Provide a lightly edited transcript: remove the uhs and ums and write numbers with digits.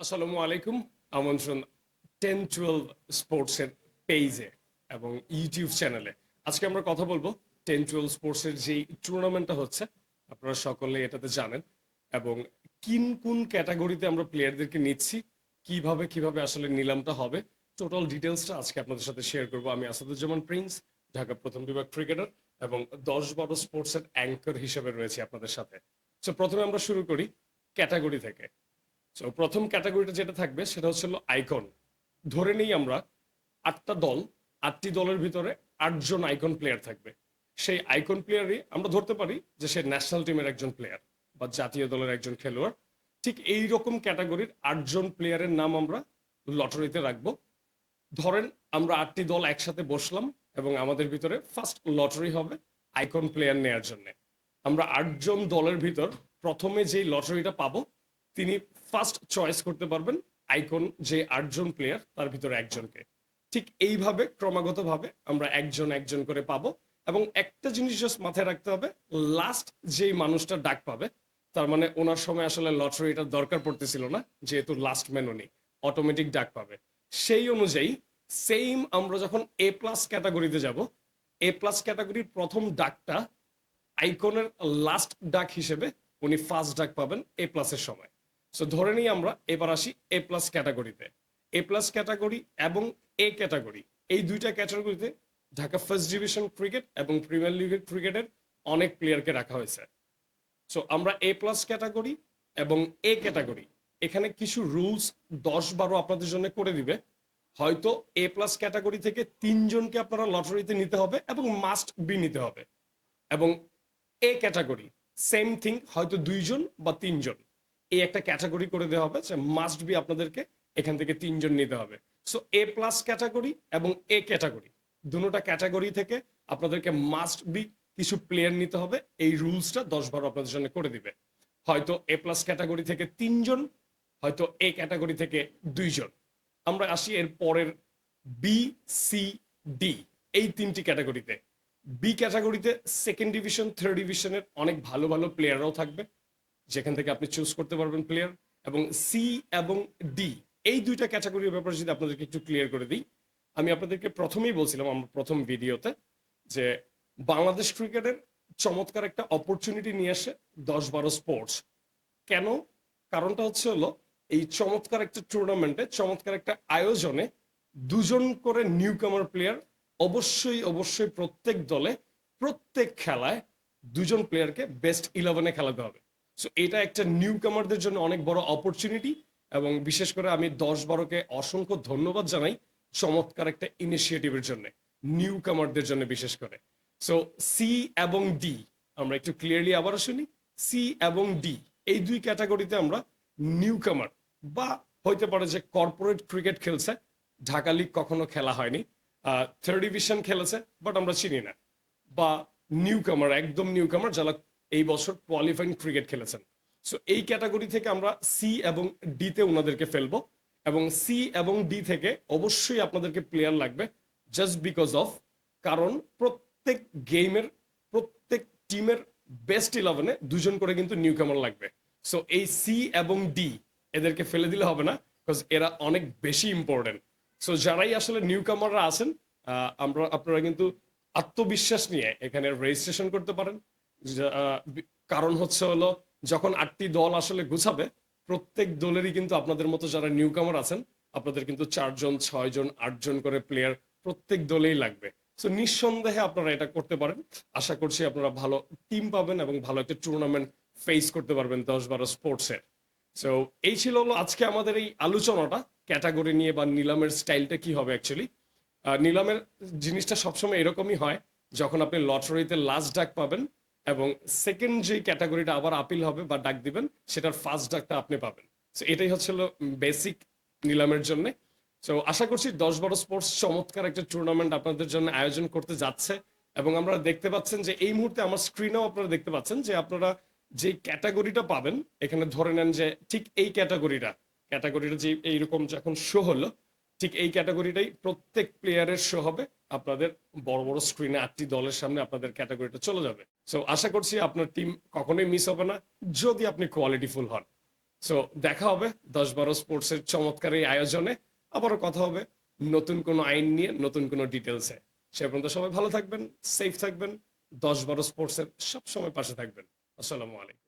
আসসালামু আলাইকুম। আমন্ত্রণ 10-12 স্পোর্টসের পেজে এবং ইউটিউব চ্যানেলে। আজকে আমরা কথা বলবো 10-12 স্পোর্টসের যেই টুর্নামেন্টটা হচ্ছে, আপনারা সকলে এটাতে জানেন, এবং কোন ক্যাটাগরিতে আমরা প্লেয়ারদেরকে নিচ্ছি, কিভাবে কিভাবে আসলে নিলামটা হবে, টোটাল ডিটেলসটা আজকে আপনাদের সাথে শেয়ার করবো। আমি আসাদুজ্জামান প্রিন্স, ঢাকা প্রথম বিভাগ ক্রিকেটার এবং 10-12 স্পোর্টসের অ্যাঙ্কর হিসেবে রয়েছে আপনাদের সাথে। তো প্রথমে আমরা শুরু করি ক্যাটাগরি থেকে। তো প্রথম ক্যাটাগরিটা যেটা থাকবে সেটা হচ্ছে আইকন। ধরে নিই আমরা 8টা দল, 8টি দলের ভিতরে 8জন আইকন প্লেয়ার থাকবে। সেই আইকন প্লেয়ারই আমরা ধরতে পারি যে সে ন্যাশনাল টিমের একজন প্লেয়ার বা জাতীয় দলের একজন খেলোয়াড়। ঠিক এই রকম ক্যাটাগরির 8জন প্লেয়ারের নাম আমরা লটারিতে রাখবো। ধরেন আমরা 8টি দল একসাথে বসলাম এবং আমাদের ভিতরে ফার্স্ট লটারি হবে আইকন প্লেয়ার নেয়ার জন্য। আমরা 8জন দলের ভিতর প্রথমে যেই লটারিটা পাবো তিনি ফার্স্ট চয়েস করতে পারবেন আইকন যে 8জন প্লেয়ার তার ভিতরে একজনকে। ঠিক এইভাবে ক্রমাগতভাবে আমরা একজন একজন করে পাবো। এবং একটা জিনিস জাস্ট মাথায় রাখতে হবে, লাস্ট যেই মানুষটা ডাক পাবে, তার মানে ওনার সময় আসলে লটারিটার দরকার পড়তেছিল না, যেহেতু লাস্ট ম্যান উনি অটোমেটিক ডাক পাবে। সেই অনুযায়ী সেম আমরা যখন এ প্লাস ক্যাটাগরিতে যাব, এ প্লাস ক্যাটাগরির প্রথম ডাকটা আইকনের লাস্ট ডাক হিসেবে উনি ফার্স্ট ডাক পাবেন এ প্লাসের সময়। সো ধরে নিই আমরা এবার আসি এ প্লাস ক্যাটাগরিতে। এ প্লাস ক্যাটাগরি এবং এ ক্যাটাগরি, এই দুইটা ক্যাটাগরিতে ঢাকা ফার্স্ট ডিভিশন ক্রিকেট এবং প্রিমিয়ার লিগের ক্রিকেটের অনেক প্লেয়ারকে রাখা হয়েছে। সো আমরা এ প্লাস ক্যাটাগরি এবং এ ক্যাটাগরি, এখানে কিছু রুলস 10-12 আপনাদের জন্য করে দিবে। হয়তো এ প্লাস ক্যাটাগরি থেকে 3জনকে আপনারা লটারিতে নিতে হবে এবং মাস্ট বি নিতে হবে। এবং এ ক্যাটাগরি সেম থিং, হয়তো 2জন বা 3জন, এই একটা ক্যাটাগরি করে দেওয়া হবে যে মাস্ট বি আপনাদেরকে এখান থেকে 3জন নিতে হবে। সো এ প্লাস ক্যাটাগরি এবং এ ক্যাটাগরি দুটোটা ক্যাটাগরি থেকে আপনাদেরকে মাস্ট বি কিছু প্লেয়ার নিতে হবে। এই রুলসটা 10-12 আপনাদের জন্য করে দিবে। হয়তো এ প্লাস ক্যাটাগরি থেকে 3জন, হয়তো এ ক্যাটাগরি থেকে 2জন। আমরা আসি এর পরের বি, সি, ডি, এই 3টি ক্যাটাগরিতে। বি ক্যাটাগরিতে সেকেন্ড ডিভিশন, থার্ড ডিভিশনের অনেক ভালো ভালো প্লেয়াররাও থাকবে, যেখান থেকে আপনি চুজ করতে পারবেন প্লেয়ার। এবং সি এবং ডি, এই দুইটা ক্যাটাগরির ব্যাপারে যদি আপনাদেরকে একটু ক্লিয়ার করে দিই, আমি আপনাদেরকে প্রথমেই বলছিলাম আমার প্রথম ভিডিওতে যে বাংলাদেশ ক্রিকেটের চমৎকার একটা অপরচুনিটি নিয়ে আসে 10-12 স্পোর্টস। কেন? কারণটা হচ্ছে এই চমৎকার একটা টুর্নামেন্টে, চমৎকার একটা আয়োজনে 2জন করে নিউ কামার প্লেয়ার অবশ্যই অবশ্যই প্রত্যেক দলে, প্রত্যেক খেলায় 2জন প্লেয়ারকে বেস্ট 11-এ খেলাতে হবে। সো এটা একটা নিউ কামারদের জন্য অনেক বড় অপরচুনিটি। এবং বিশেষ করে আমি 10-12-কে অসংখ্য ধন্যবাদ জানাই চমৎকার একটা ইনিশিয়েটিভের জন্য, নিউ কামারদের জন্য বিশেষ করে। সো সি এবং ডি আমরা একটু ক্লিয়ারলি আবারও শুনি। সি এবং ডি, এই দুই ক্যাটাগরিতে আমরা নিউ কামার, বা হইতে পারে যে কর্পোরেট ক্রিকেট খেলছে, ঢাকা লিগ কখনো খেলা হয়নি, থার্ড ডিভিশন খেলেছে বাট আমরা চিনি না, বা নিউ কামার, একদম নিউ কামার যারা এই বছর কোয়ালিফাইং ক্রিকেট খেলেছেন। সো এই ক্যাটাগরি থেকে আমরা সি এবং ডিতে ওনাদেরকে ফেলবো। এবং সি এবং ডি থেকে অবশ্যই আপনাদেরকে প্লেয়ার লাগবে, জাস্ট বিকজ অফ, কারণ প্রত্যেক গেমের, প্রত্যেক টিমের বেস্ট 11-এ 2জন করে কিন্তু নিউ কামার লাগবে। সো এই সি এবং ডি এদেরকে ফেলে দিলে হবে না, বিকজ এরা অনেক বেশি ইম্পর্টেন্ট। সো যারাই আসলে নিউ কামাররা আছেন, আপনারা কিন্তু আত্মবিশ্বাস নিয়ে এখানে রেজিস্ট্রেশন করতে পারেন। কারণ হচ্ছে যখন 8টি দল আসলে গুছাবে, প্রত্যেক দলেরই কিন্তু আপনাদের মতো যারা নিউ কামার আছেন, আপনাদের কিন্তু 4জন, 6জন, 8জন করে প্লেয়ার প্রত্যেক দলেই লাগবে। সো নিঃসন্দেহে আপনারা এটা করতে পারেন। আশা করছি আপনারা ভালো টিম পাবেন এবং ভালো একটা টুর্নামেন্ট ফেস করতে পারবেন 10-12 স্পোর্টসের। সো এই ছিল আজকে আমাদের এই আলোচনাটা ক্যাটাগরি নিয়ে, বা নিলামের স্টাইলটা কি হবে অ্যাকচুয়ালি। নিলামের জিনিসটা সবসময় এরকমই হয়, যখন আপনি লটারিতে লাস্ট ডাক পাবেন এবং সেকেন্ড যে ক্যাটাগরিটা আবার আপিল হবে বা ডাক দিবেন, সেটার ফার্স্ট ডাকটা আপনি পাবেন। সো এটাই হচ্ছিল বেসিক নিলামের জন্য। সো আশা করছি 10-12 স্পোর্টস চমৎকার একটা টুর্নামেন্ট আপনাদের জন্য আয়োজন করতে যাচ্ছে। এবং আমরা দেখতে পাচ্ছেন যে এই মুহূর্তে আমার স্ক্রিনেও আপনারা দেখতে পাচ্ছেন যে আপনারা যে ক্যাটাগরিটা পাবেন, এখানে ধরে নেন যে ঠিক এই ক্যাটাগরিটা যে এইরকম যখন শো হলো, ঠিক এই ক্যাটাগরিটাই প্রত্যেক প্লেয়ারের শো হবে আপনাদের বড় বড় স্ক্রিনে, 8টি দলের সামনে আপনাদের ক্যাটাগরিটা চলে যাবে। সো আশা করছি আপনার টিম কখনোই মিস হবে না, যদি আপনি কোয়ালিটিফুল হন। সো দেখা হবে 10-12 স্পোর্টসের চমৎকার এই আয়োজনে। আবারও কথা হবে নতুন কোনো আইন নিয়ে, নতুন কোনো ডিটেলসে। সে পর্যন্ত সবাই ভালো থাকবেন, সেফ থাকবেন, 10-12 স্পোর্টসের সবসময় পাশে থাকবেন। আসসালামু আলাইকুম।